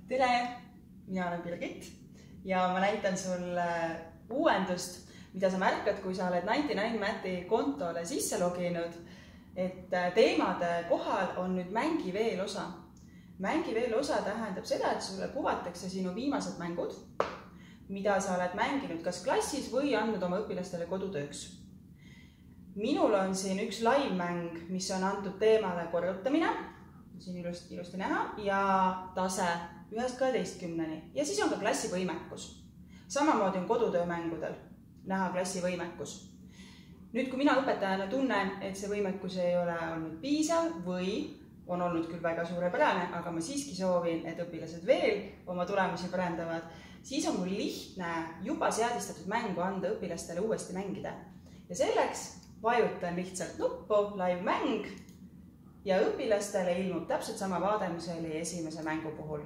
Tere! Mina olen Birgit ja ma näitan sulle uuendust, mida sa märkad, kui sa oled 99math'i kontole sisse loginud, et teemade kohal on nüüd mängi veel osa. Mängi veel osa tähendab seda, et sulle kuvatakse sinu viimased mängud, mida sa oled mänginud kas klassis või andnud oma õpilastele kodutööks. Minul on siin üks live-mäng, mis on antud teemale korrutamine, siin ilusti näha, ja tase 1–12 ja siis on ka klassivõimekus. Samamoodi on kodutöömängudel näha klassivõimekus. Nüüd, kui mina õpetajana tunnen, et see võimekus ei ole olnud piisav või on olnud küll väga suurepärane, aga ma siiski soovin, et õpilased veel oma tulemusi parandavad, siis on mul lihtne juba seadistatud mängu anda õpilastele uuesti mängida. Ja selleks vajutan lihtsalt nuppu live mäng ja õpilastele ilmub täpselt sama vaade, mis oli esimese mängu puhul.